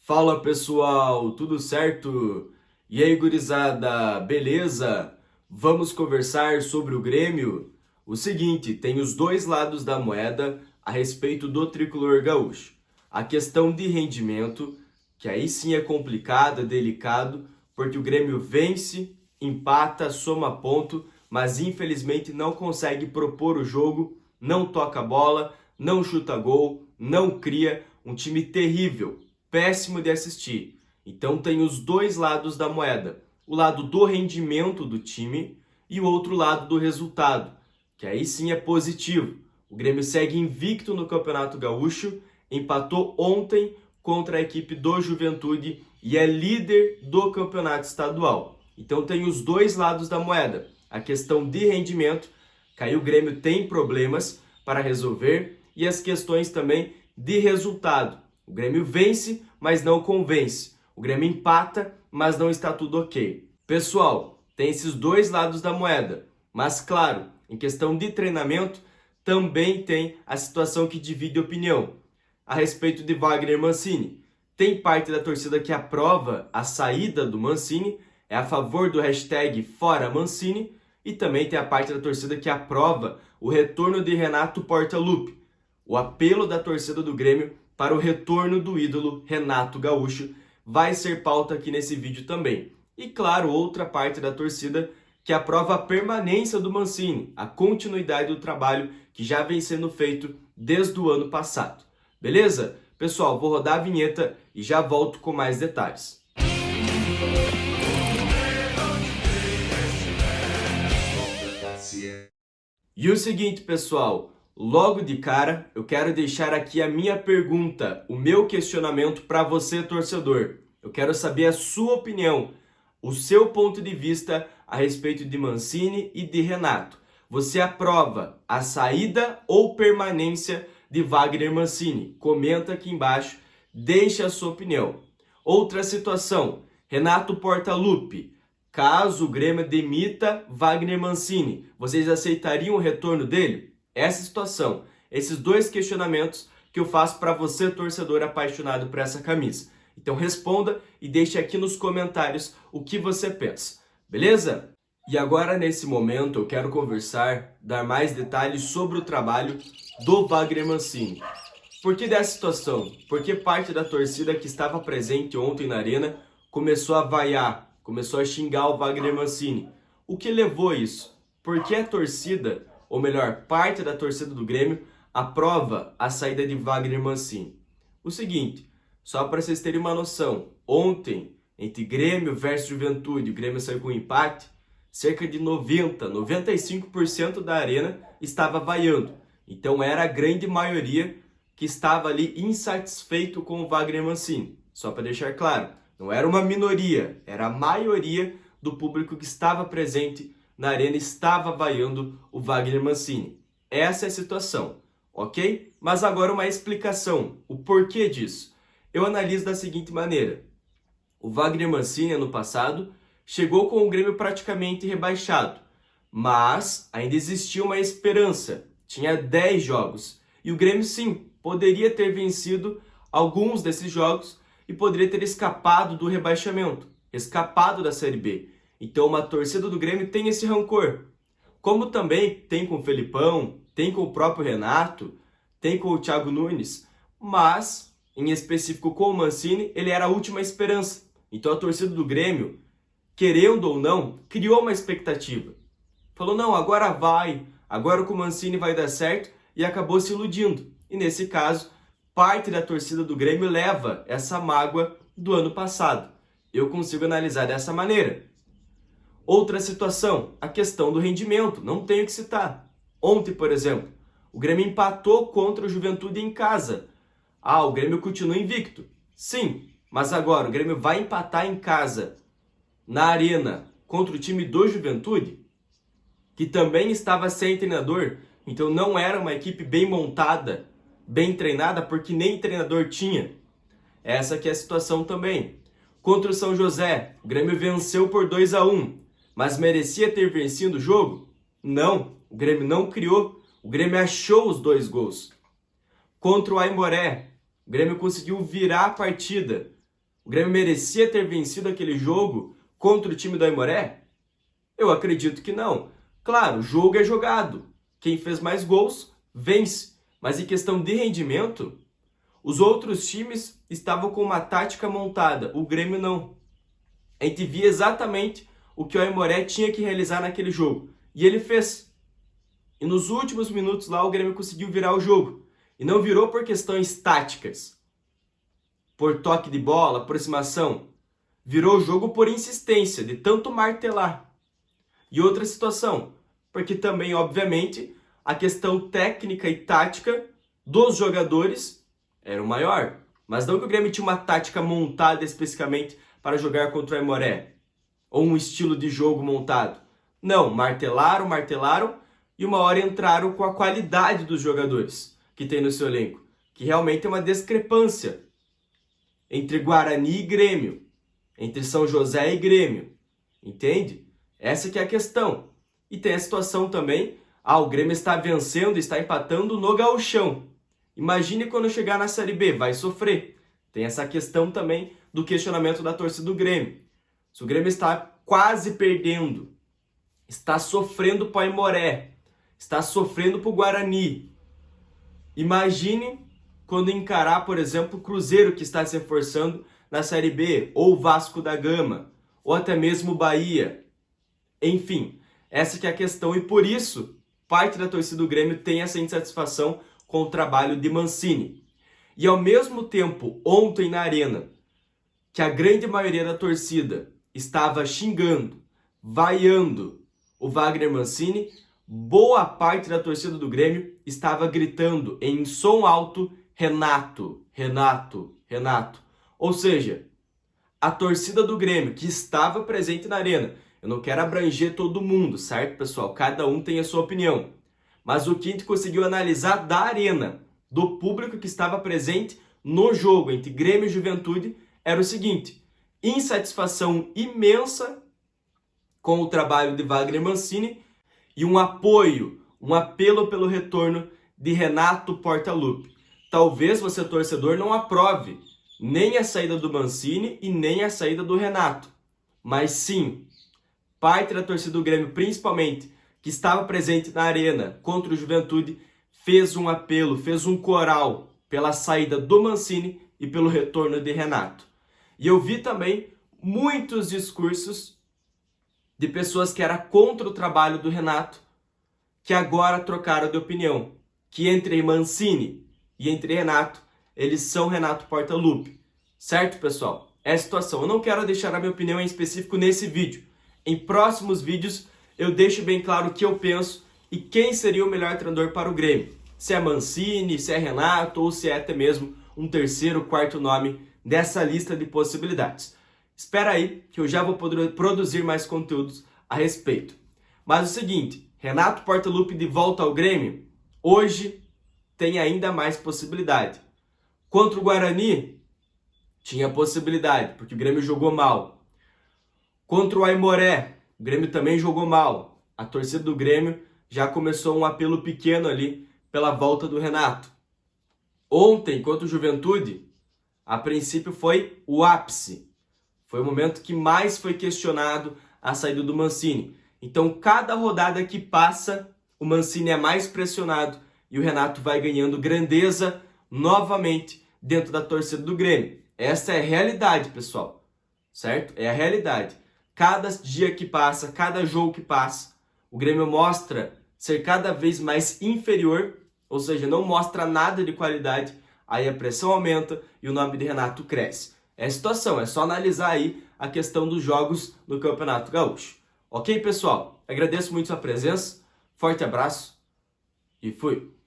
Fala pessoal, tudo certo? E aí gurizada, beleza? Vamos conversar sobre o Grêmio? O seguinte, tem os dois lados da moeda a respeito do tricolor gaúcho. A questão de rendimento, que aí sim é complicado, é delicado, porque o Grêmio vence, empata, soma ponto, mas infelizmente não consegue propor o jogo, não toca a bola, não chuta gol, não cria, um time terrível, péssimo de assistir. Então tem os dois lados da moeda. O lado do rendimento do time e o outro lado do resultado, que aí sim é positivo. O Grêmio segue invicto no Campeonato Gaúcho, empatou ontem contra a equipe do Juventude e é líder do Campeonato Estadual. Então tem os dois lados da moeda. A questão de rendimento, que aí o Grêmio tem problemas para resolver, e as questões também de resultado. O Grêmio vence, mas não convence. O Grêmio empata, mas não está tudo ok. Pessoal, tem esses dois lados da moeda. Mas claro, em questão de treinamento, também tem a situação que divide opinião. A respeito de Wagner Mancini. Tem parte da torcida que aprova a saída do Mancini, é a favor do hashtag Fora Mancini, e também tem a parte da torcida que aprova o retorno de Renato Portaluppi. O apelo da torcida do Grêmio para o retorno do ídolo Renato Gaúcho vai ser pauta aqui nesse vídeo também. E claro, outra parte da torcida que aprova a permanência do Mancini, a continuidade do trabalho que já vem sendo feito desde o ano passado. Beleza? Pessoal, vou rodar a vinheta e já volto com mais detalhes. E o seguinte, pessoal, logo de cara eu quero deixar aqui a minha pergunta, o meu questionamento para você, torcedor. Eu quero saber a sua opinião, o seu ponto de vista a respeito de Mancini e de Renato. Você aprova a saída ou permanência de Wagner Mancini? Comenta aqui embaixo, deixe a sua opinião. Outra situação, Renato Portaluppi. Caso o Grêmio demita Wagner Mancini, vocês aceitariam o retorno dele? Essa situação, esses dois questionamentos que eu faço para você, torcedor apaixonado por essa camisa. Então responda e deixe aqui nos comentários o que você pensa, beleza? E agora, nesse momento, eu quero conversar, dar mais detalhes sobre o trabalho do Wagner Mancini. Por que dessa situação? Porque parte da torcida que estava presente ontem na arena começou a vaiar, começou a xingar o Wagner Mancini. O que levou a isso? Porque a torcida, ou melhor, parte da torcida do Grêmio, aprova a saída de Wagner Mancini. O seguinte, só para vocês terem uma noção, ontem, entre Grêmio versus Juventude, o Grêmio saiu com um empate, cerca de 95% da arena estava vaiando. Então era a grande maioria que estava ali insatisfeito com o Wagner Mancini. Só para deixar claro, não era uma minoria, era a maioria do público que estava presente na arena estava vaiando o Wagner Mancini. Essa é a situação, ok? Mas agora uma explicação, o porquê disso. Eu analiso da seguinte maneira. O Wagner Mancini, ano passado, chegou com o Grêmio praticamente rebaixado, mas ainda existia uma esperança. Tinha 10 jogos e o Grêmio, sim, poderia ter vencido alguns desses jogos e poderia ter escapado do rebaixamento, escapado da Série B. Então uma torcida do Grêmio tem esse rancor. Como também tem com o Felipão, tem com o próprio Renato, tem com o Thiago Nunes, mas, em específico com o Mancini, ele era a última esperança. Então a torcida do Grêmio, querendo ou não, criou uma expectativa. Falou, não, agora vai, agora com o Mancini vai dar certo, e acabou se iludindo. E nesse caso, parte da torcida do Grêmio leva essa mágoa do ano passado. Eu consigo analisar dessa maneira. Outra situação, a questão do rendimento, não tenho que citar. Ontem, por exemplo, o Grêmio empatou contra o Juventude em casa. Ah, o Grêmio continua invicto. Sim, mas agora o Grêmio vai empatar em casa, na arena, contra o time do Juventude, que também estava sem treinador, então não era uma equipe bem montada, bem treinada, porque nem treinador tinha. Essa aqui é a situação também. Contra o São José, o Grêmio venceu por 2-1, mas merecia ter vencido o jogo? Não, o Grêmio não criou, o Grêmio achou os 2 gols. Contra o Aimoré, o Grêmio conseguiu virar a partida, O Grêmio merecia ter vencido aquele jogo contra o time do Aimoré? Eu acredito que não. Claro, o jogo é jogado. Quem fez mais gols, vence. Mas em questão de rendimento, os outros times estavam com uma tática montada. O Grêmio não. A gente via exatamente o que o Aimoré tinha que realizar naquele jogo. E ele fez. E nos últimos minutos lá o Grêmio conseguiu virar o jogo. E não virou por questões táticas. Por toque de bola, aproximação. Virou o jogo por insistência, de tanto martelar. E outra situação, porque também, obviamente, a questão técnica e tática dos jogadores era o maior. Mas não que o Grêmio tinha uma tática montada especificamente para jogar contra o Aimoré. Ou um estilo de jogo montado. Não, martelaram e uma hora entraram com a qualidade dos jogadores que tem no seu elenco. Que realmente é uma discrepância entre Guarani e Grêmio. Entre São José e Grêmio. Entende? Essa que é a questão. E tem a situação também, o Grêmio está vencendo, está empatando no Gauchão. Imagine quando chegar na Série B, vai sofrer. Tem essa questão também do questionamento da torcida do Grêmio. Se o Grêmio está quase perdendo, está sofrendo para o Aimoré, está sofrendo para o Guarani. Imagine quando encarar, por exemplo, o Cruzeiro que está se reforçando na Série B, ou o Vasco da Gama, ou até mesmo o Bahia. Enfim, essa que é a questão e por isso parte da torcida do Grêmio tem essa insatisfação com o trabalho de Mancini. E ao mesmo tempo, ontem na Arena, que a grande maioria da torcida estava xingando, vaiando o Wagner Mancini, boa parte da torcida do Grêmio estava gritando em som alto, Renato, Renato, Renato. Ou seja, a torcida do Grêmio que estava presente na Arena, eu não quero abranger todo mundo, certo, pessoal? Cada um tem a sua opinião. Mas o que a gente conseguiu analisar da Arena, do público que estava presente no jogo entre Grêmio e Juventude, era o seguinte: insatisfação imensa com o trabalho de Wagner Mancini e um apoio, um apelo pelo retorno de Renato Portaluppi. Talvez você, torcedor, não aprove nem a saída do Mancini e nem a saída do Renato. Mas sim, parte da torcida do Grêmio, principalmente, que estava presente na Arena contra o Juventude, fez um apelo, fez um coral pela saída do Mancini e pelo retorno de Renato. E eu vi também muitos discursos de pessoas que eram contra o trabalho do Renato, que agora trocaram de opinião, que entre Mancini e entre Renato, eles são Renato Portaluppi. Certo, pessoal? É a situação. Eu não quero deixar a minha opinião em específico nesse vídeo. Em próximos vídeos, eu deixo bem claro o que eu penso e quem seria o melhor treinador para o Grêmio. Se é Mancini, se é Renato ou se é até mesmo um terceiro, quarto nome dessa lista de possibilidades. Espera aí que eu já vou poder produzir mais conteúdos a respeito. Mas o seguinte, Renato Portaluppi de volta ao Grêmio, hoje tem ainda mais possibilidade. Contra o Guarani, tinha possibilidade, porque o Grêmio jogou mal. Contra o Aimoré, o Grêmio também jogou mal. A torcida do Grêmio já começou um apelo pequeno ali pela volta do Renato. Ontem, contra o Juventude, a princípio foi o ápice. Foi o momento que mais foi questionado a saída do Mancini. Então, cada rodada que passa, o Mancini é mais pressionado e o Renato vai ganhando grandeza novamente dentro da torcida do Grêmio. Essa é a realidade, pessoal. Certo? É a realidade. Cada dia que passa, cada jogo que passa, o Grêmio mostra ser cada vez mais inferior, ou seja, não mostra nada de qualidade, aí a pressão aumenta e o nome de Renato cresce. É a situação, é só analisar aí a questão dos jogos no Campeonato Gaúcho. Ok, pessoal? Agradeço muito sua presença, forte abraço e fui!